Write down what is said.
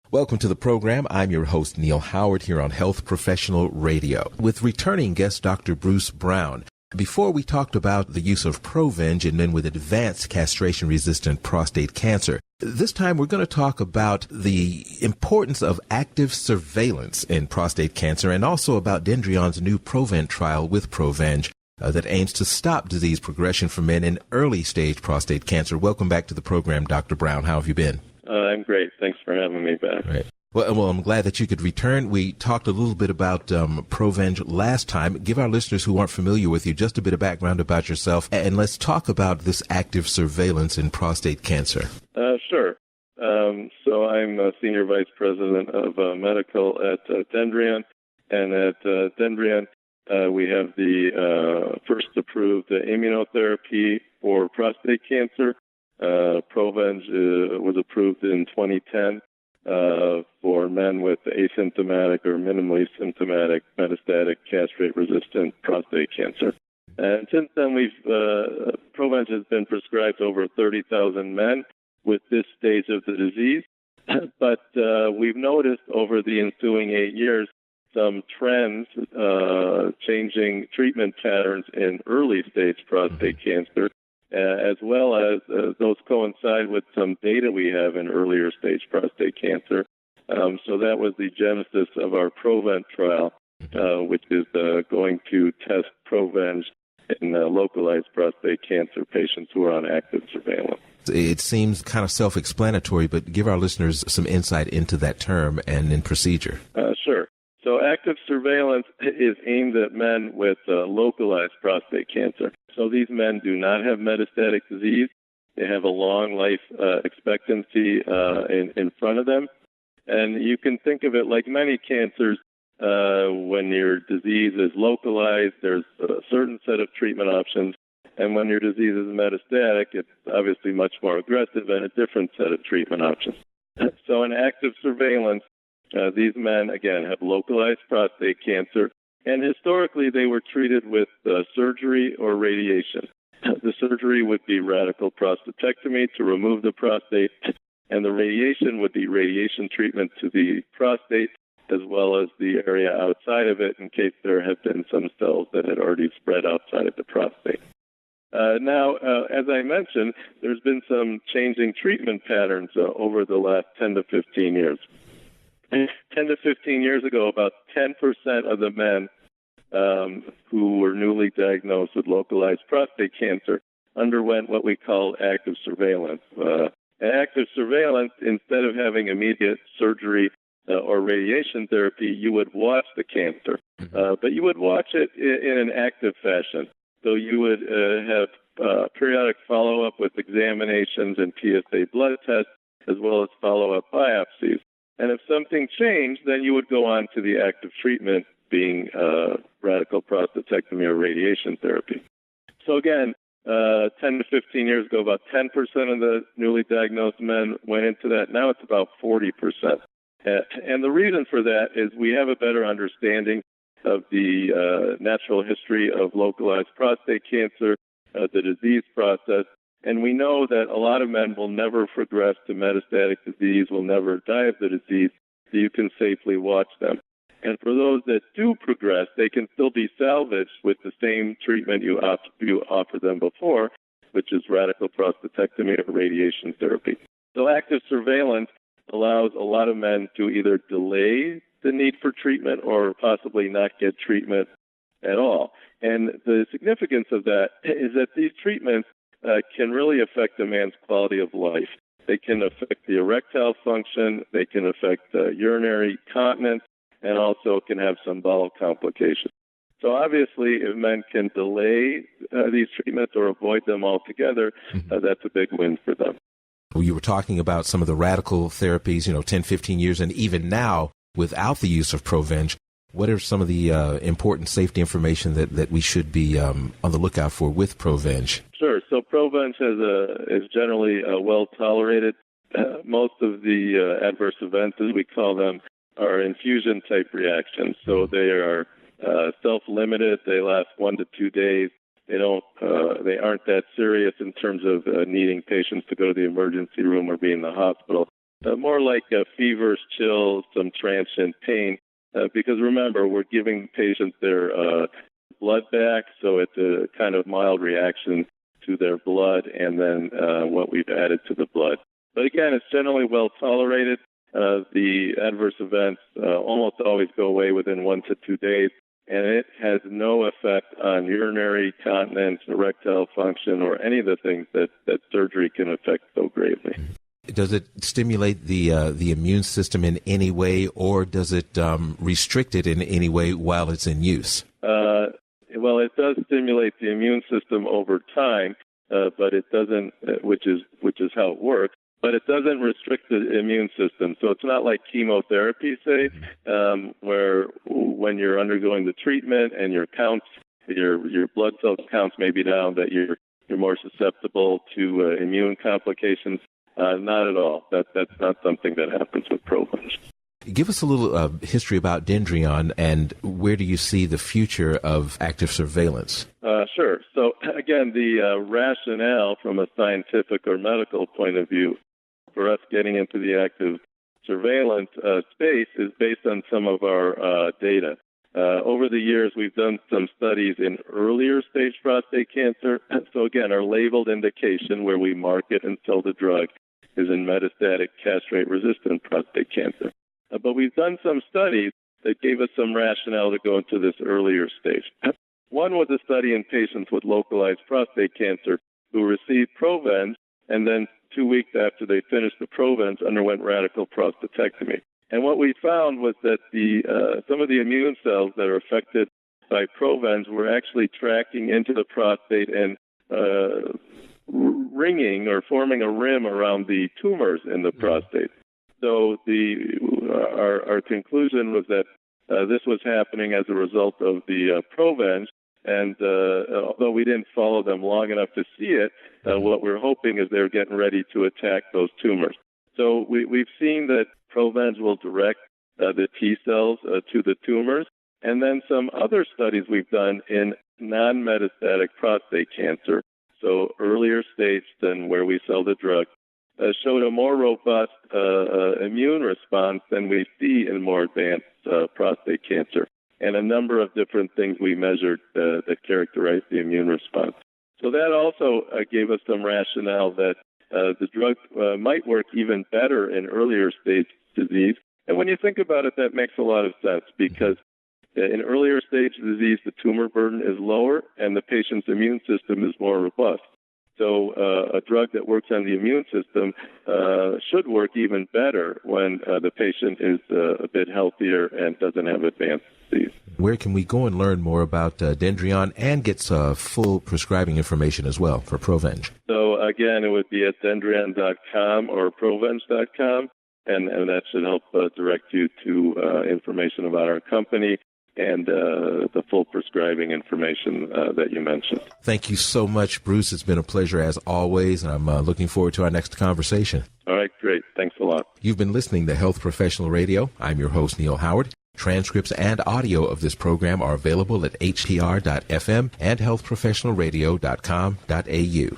Welcome to the program. I'm your host, Neil Howard, here on Health Professional Radio, with returning guest Dr. Bruce Brown. Before we talked about the use of ProVenge in men with advanced castration-resistant prostate cancer. This time we're going to talk about the importance of active surveillance in prostate cancer and also about Dendreon's new ProVent trial with ProVenge that aims to stop disease progression for men in early-stage prostate cancer. Welcome back to the program, Dr. Brown. How have you been? I'm great. Thanks for having me back. Right. Well, I'm glad that you could return. We talked a little bit about ProVenge last time. Give our listeners who aren't familiar with you just a bit of background about yourself, and let's talk about this active surveillance in prostate cancer. Sure. So I'm a Senior Vice President of Medical at Dendreon, and at Dendreon we have the first approved immunotherapy for prostate cancer. ProVenge was approved in 2010 for men with asymptomatic or minimally symptomatic metastatic castrate-resistant prostate cancer. And since then, ProVenge has been prescribed to over 30,000 men with this stage of the disease. But we've noticed over the ensuing 8 years some trends changing treatment patterns in early-stage prostate cancer, as well as those coincide with some data we have in earlier stage prostate cancer. So that was the genesis of our ProVent trial, which is going to test ProVenge in localized prostate cancer patients who are on active surveillance. It seems kind of self-explanatory, but give our listeners some insight into that term and in procedure. Sure. So active surveillance is aimed at men with localized prostate cancer. So these men do not have metastatic disease. They have a long life expectancy in front of them. And you can think of it like many cancers. When your disease is localized, there's a certain set of treatment options. And when your disease is metastatic, it's obviously much more aggressive and a different set of treatment options. So in active surveillance, these men, again, have localized prostate cancer, and historically they were treated with surgery or radiation. The surgery would be radical prostatectomy to remove the prostate, and the radiation would be radiation treatment to the prostate as well as the area outside of it in case there had been some cells that had already spread outside of the prostate. Now, as I mentioned, there's been some changing treatment patterns over the last 10 to 15 years. 10 to 15 years ago, about 10% of the men who were newly diagnosed with localized prostate cancer underwent what we call active surveillance. Active surveillance, instead of having immediate surgery or radiation therapy, you would watch the cancer, but you would watch it in an active fashion. So you would have periodic follow-up with examinations and PSA blood tests, as well as follow-up biopsies. And if something changed, then you would go on to the active treatment, being radical prostatectomy or radiation therapy. So again, 10 to 15 years ago, about 10% of the newly diagnosed men went into that. Now it's about 40%. And the reason for that is we have a better understanding of the natural history of localized prostate cancer, the disease process. And we know that a lot of men will never progress to metastatic disease, will never die of the disease, so you can safely watch them. And for those that do progress, they can still be salvaged with the same treatment you offered them before, which is radical prostatectomy or radiation therapy. So active surveillance allows a lot of men to either delay the need for treatment or possibly not get treatment at all. And the significance of that is that these treatments can really affect a man's quality of life. They can affect the erectile function, they can affect urinary continence, and also can have some bowel complications. So obviously, if men can delay these treatments or avoid them altogether, that's a big win for them. You were talking about some of the radical therapies, 10, 15 years, and even now, without the use of ProVenge. What are some of the important safety information that we should be on the lookout for with ProVenge? Sure. So ProVenge is generally well tolerated. Most of the adverse events, as we call them, are infusion-type reactions. So they are self-limited. They last 1 to 2 days. They aren't that serious in terms of needing patients to go to the emergency room or be in the hospital. more like fevers, chills, some transient pain. Because remember, we're giving patients their blood back, so it's a kind of mild reaction to their blood and then what we've added to the blood. But again, it's generally well tolerated. The adverse events almost always go away within 1 to 2 days, and it has no effect on urinary continence, erectile function, or any of the things that surgery can affect so greatly. Does it stimulate the immune system in any way, or does it restrict it in any way while it's in use? Well, it does stimulate the immune system over time, but it doesn't, which is how it works. But it doesn't restrict the immune system. So it's not like chemotherapy, say, where when you're undergoing the treatment and your counts, your blood cell counts may be down, that you're more susceptible to immune complications. Not at all. That's not something that happens with ProVenge. Give us a little history about Dendreon, and where do you see the future of active surveillance? Sure. So again, the rationale from a scientific or medical point of view for us getting into the active surveillance space is based on some of our data. Over the years, we've done some studies in earlier stage prostate cancer. So again, our labeled indication where we market and sell the drug is in metastatic castrate-resistant prostate cancer. But we've done some studies that gave us some rationale to go into this earlier stage. One was a study in patients with localized prostate cancer who received ProVenge, and then 2 weeks after they finished the ProVenge, underwent radical prostatectomy. And what we found was that some of the immune cells that are affected by ProVenge were actually tracking into the prostate and ringing or forming a rim around the tumors in the prostate. So our conclusion was that this was happening as a result of the ProVenge, and although we didn't follow them long enough to see it, what we're hoping is they're getting ready to attack those tumors. So we've seen that ProVenge will direct the T cells to the tumors, and then some other studies we've done in non-metastatic prostate cancer, so earlier stage than where we sell the drug, showed a more robust immune response than we see in more advanced prostate cancer, and a number of different things we measured that characterize the immune response. So that also gave us some rationale that the drug might work even better in earlier stage disease. And when you think about it, that makes a lot of sense, because in earlier stage disease, the tumor burden is lower and the patient's immune system is more robust. So a drug that works on the immune system should work even better when the patient is a bit healthier and doesn't have advanced disease. Where can we go and learn more about Dendreon and get full prescribing information as well for ProVenge? So again, it would be at Dendreon.com or ProVenge.com, and that should help direct you to information about our company and the full prescribing information that you mentioned. Thank you so much, Bruce. It's been a pleasure as always, and I'm looking forward to our next conversation. All right, great. Thanks a lot. You've been listening to Health Professional Radio. I'm your host, Neil Howard. Transcripts and audio of this program are available at htr.fm and healthprofessionalradio.com.au.